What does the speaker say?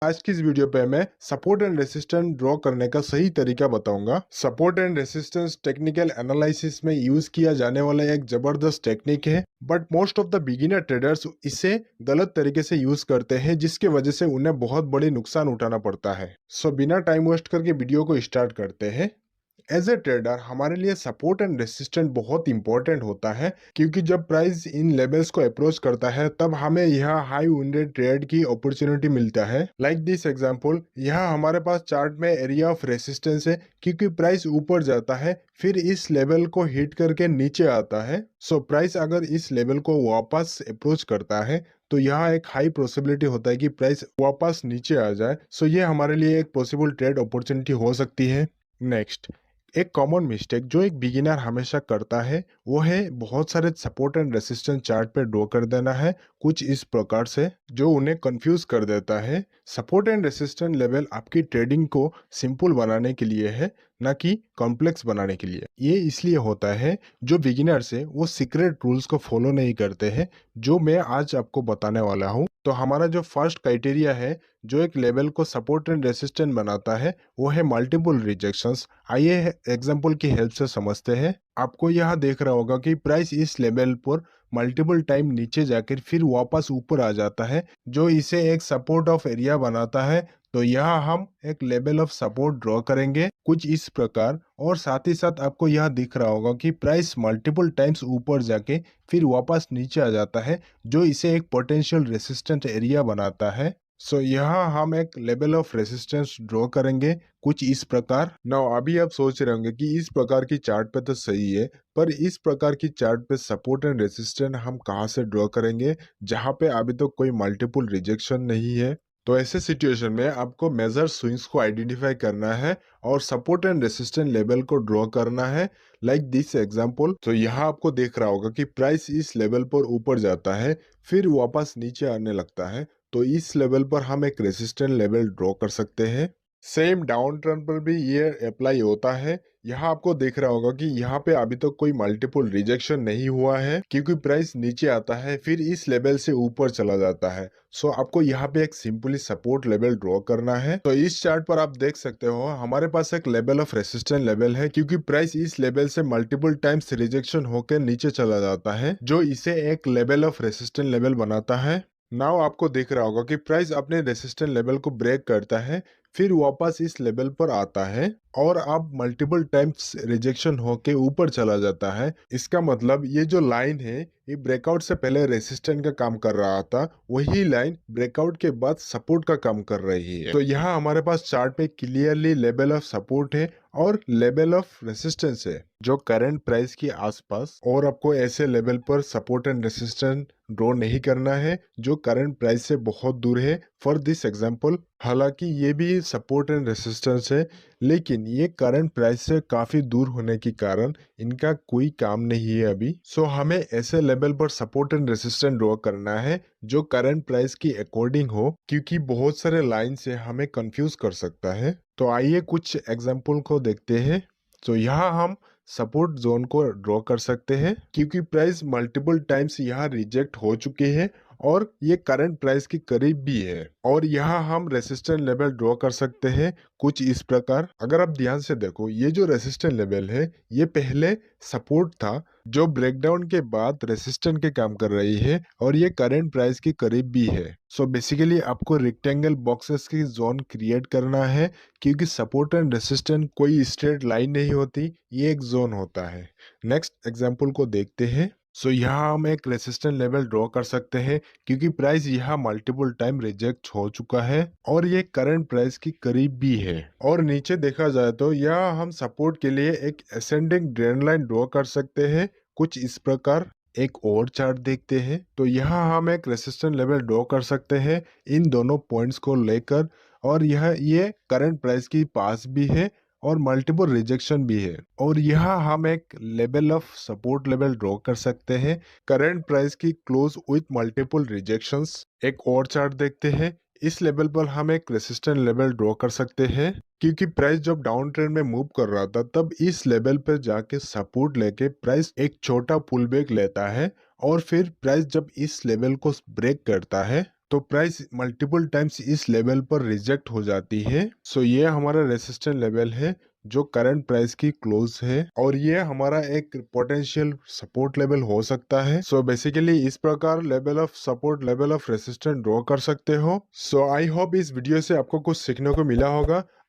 आज की इस वीडियो पे मैं सपोर्ट एंड रेसिस्टेंस ड्रॉ करने का सही तरीका बताऊंगा। Support and resistance technical analysis में यूज किया जाने वाला एक जबरदस्त टेक्निक है, but most of the beginner traders इसे गलत तरीके से यूज करते हैं, जिसकी वजह से उन्हें बहुत बड़ी नुकसान उठाना पड़ता है। सो बिना टाइम वेस्ट करके वीडियो को स्टार्ट करते हैं। एज ए ट्रेडर हमारे लिए सपोर्ट एंड रेसिस्टेंट बहुत इंपॉर्टेंट होता है, क्योंकि जब प्राइस इन लेवल्स को अप्रोच करता है तब हमें यह हाई विंडेड ट्रेड की अपॉर्चुनिटी मिलता है। लाइक दिस एग्जांपल, यहाँ हमारे पास चार्ट में एरिया ऑफ रेसिस्टेंस है, क्योंकि प्राइस ऊपर जाता है फिर इस लेवल को हिट करके नीचे आता है। सो प्राइस अगर इस लेवल को वापस अप्रोच करता है तो यहाँ एक हाई पॉसिबिलिटी होता है कि प्राइस वापस नीचे आ जाए। सो ये हमारे लिए एक पॉसिबल ट्रेड अपॉर्चुनिटी हो सकती है। नेक्स्ट, एक कॉमन मिस्टेक जो एक बिगिनर हमेशा करता है वो है बहुत सारे सपोर्ट एंड रेसिस्टेंस चार्ट पे ड्रॉ कर देना है, कुछ इस प्रकार से जो उन्हें कंफ्यूज कर देता है। सपोर्ट एंड रेसिस्टेंस लेवल आपकी ट्रेडिंग को सिंपल बनाने के लिए है, ना कि कॉम्प्लेक्स बनाने के लिए। ये इसलिए होता है जो बिगिनर्स है वो सीक्रेट रूल्स को फॉलो नहीं करते हैं, जो मैं आज आपको बताने वाला हूँ। तो हमारा जो फर्स्ट क्राइटेरिया है जो एक लेवल को सपोर्ट एंड रेसिस्टेंट बनाता है वो है मल्टीपल रिजेक्शंस। आइए एग्जांपल की हेल्प से समझते हैं। आपको यहाँ देख रहा होगा कि प्राइस इस लेवल पर मल्टीपल टाइम नीचे जाकर फिर वापस ऊपर आ जाता है, जो इसे एक सपोर्ट ऑफ एरिया बनाता है। तो यहाँ हम एक लेवल ऑफ सपोर्ट ड्रॉ करेंगे कुछ इस प्रकार, और साथ ही साथ आपको यह दिख रहा होगा कि प्राइस मल्टीपल टाइम्स ऊपर जाके फिर वापस नीचे आ जाता है, जो इसे एक पोटेंशियल रेसिस्टेंट एरिया बनाता है। सो यहाँ हम एक लेवल ऑफ रेसिस्टेंस ड्रॉ करेंगे कुछ इस प्रकार। नाउ अभी आप सोच रहे होंगे कि इस प्रकार की चार्ट पे तो सही है, पर इस प्रकार की चार्ट पे सपोर्ट एंड रेसिस्टेंस हम कहाँ से ड्रॉ करेंगे जहाँ पे अभी तो कोई मल्टीपल रिजेक्शन नहीं है। तो ऐसे सिचुएशन में आपको मेजर स्विंग्स को आइडेंटिफाई करना है और सपोर्ट एंड रेसिस्टेंस लेवल को ड्रॉ करना है। लाइक दिस एग्जांपल, तो यहाँ आपको देख रहा होगा कि प्राइस इस लेवल पर ऊपर जाता है फिर वापस नीचे आने लगता है, तो इस लेवल पर हम एक रेसिस्टेंट लेवल ड्रॉ कर सकते हैं। सेम डाउन ट्रेंड पर भी ये अप्लाई होता है। यहाँ आपको देख रहा होगा कि यहाँ पे अभी तक तो कोई मल्टीपल रिजेक्शन नहीं हुआ है, क्योंकि प्राइस नीचे आता है फिर इस लेवल से ऊपर चला जाता है। सो आपको यहाँ पे एक सिंपली सपोर्ट लेवल ड्रॉ करना है। तो इस चार्ट पर आप देख सकते हो हमारे पास एक लेवल ऑफ रेसिस्टेंस लेवल है, क्योंकि प्राइस इस लेवल से मल्टीपल टाइम्स रिजेक्शन होकर नीचे चला जाता है, जो इसे एक लेवल ऑफ रेसिस्टेंस लेवल बनाता है। नाउ आपको दिख रहा होगा कि प्राइस अपने रेसिस्टेंस लेवल को ब्रेक करता है फिर वापस इस लेवल पर आता है, और अब मल्टीपल टाइम्स रिजेक्शन होके ऊपर चला जाता है। इसका मतलब ये जो लाइन है ये ब्रेकआउट से पहले रेसिस्टेंट का काम कर रहा था, वही लाइन ब्रेकआउट के बाद सपोर्ट का काम कर रही है। तो यहाँ हमारे पास चार्ट पे क्लियरली लेवल ऑफ सपोर्ट है और लेवल ऑफ रेसिस्टेंस है जो करंट प्राइस के आसपास, और आपको ऐसे लेवल पर सपोर्ट एंड रेसिस्टेंस ड्रॉ नहीं करना है जो करंट प्राइस से बहुत दूर है। फॉर दिस एग्जांपल, हालांकि ये भी सपोर्ट एंड रेसिस्टेंस है, लेकिन ये करंट प्राइस से काफी दूर होने के कारण इनका कोई काम नहीं है अभी। सो हमें ऐसे लेवल पर सपोर्ट एंड रेसिस्टेंस ड्रॉ करना है जो करंट प्राइस की अकॉर्डिंग हो, क्योंकि बहुत सारे लाइन से हमें कंफ्यूज कर सकता है। तो आइए कुछ एग्जांपल को देखते हैं। तो यहाँ हम सपोर्ट जोन को ड्रॉ कर सकते हैं, क्योंकि प्राइस मल्टीपल टाइम्स यहाँ रिजेक्ट हो चुके हैं और ये करंट प्राइस के करीब भी है। और यहाँ हम रेसिस्टेंस लेवल ड्रॉ कर सकते हैं कुछ इस प्रकार। अगर आप ध्यान से देखो, ये जो रेसिस्टेंस लेवल है ये पहले सपोर्ट था जो ब्रेकडाउन के बाद रेसिस्टेंस के काम कर रही है, और ये करंट प्राइस के करीब भी है। सो बेसिकली आपको रेक्टेंगल बॉक्सेस की जोन क्रिएट करना है, क्योंकि सपोर्ट एंड रेसिस्टेंस कोई स्ट्रेट लाइन नहीं होती, ये एक जोन होता है। नेक्स्ट एग्जांपल को देखते हैं। सो यहाँ हम एक रेसिस्टेंस लेवल ड्रॉ कर सकते हैं, क्योंकि प्राइस यहाँ मल्टीपल टाइम रिजेक्ट हो चुका है और ये करंट प्राइस के करीब भी है। और नीचे देखा जाए तो यहाँ हम सपोर्ट के लिए एक असेंडिंग ट्रेंड लाइन ड्रॉ कर सकते हैं कुछ इस प्रकार। एक और चार्ट देखते हैं। तो यहाँ हम एक रेसिस्टेंस लेवल ड्रॉ कर सकते हैं इन दोनों पॉइंट्स को लेकर, और यह ये करंट प्राइस के पास भी है और मल्टीपल रिजेक्शन भी है। और यहाँ हम एक level of support level draw कर सकते हैं करंट प्राइस की क्लोज विथ मल्टीपल रिजेक्शंस। एक और चार्ट देखते हैं। इस लेवल पर हम एक रेसिस्टेंस लेवल ड्रॉ कर सकते हैं, क्योंकि प्राइस जब डाउन ट्रेंड में मूव कर रहा था तब इस लेवल पर जाके सपोर्ट लेके प्राइस एक छोटा पुल बैक लेता है, और फिर प्राइस जब इस लेवल को ब्रेक करता है तो प्राइस मल्टीपल टाइम्स इस लेवल पर रिजेक्ट हो जाती है। सो ये हमारा रेसिस्टेंट लेवल है जो करंट प्राइस की क्लोज है, और ये हमारा एक पोटेंशियल सपोर्ट लेवल हो सकता है। सो बेसिकली इस प्रकार level of support, level of resistant draw कर सकते हो। सो आई होप इस वीडियो से आपको कुछ सीखने को मिला होगा।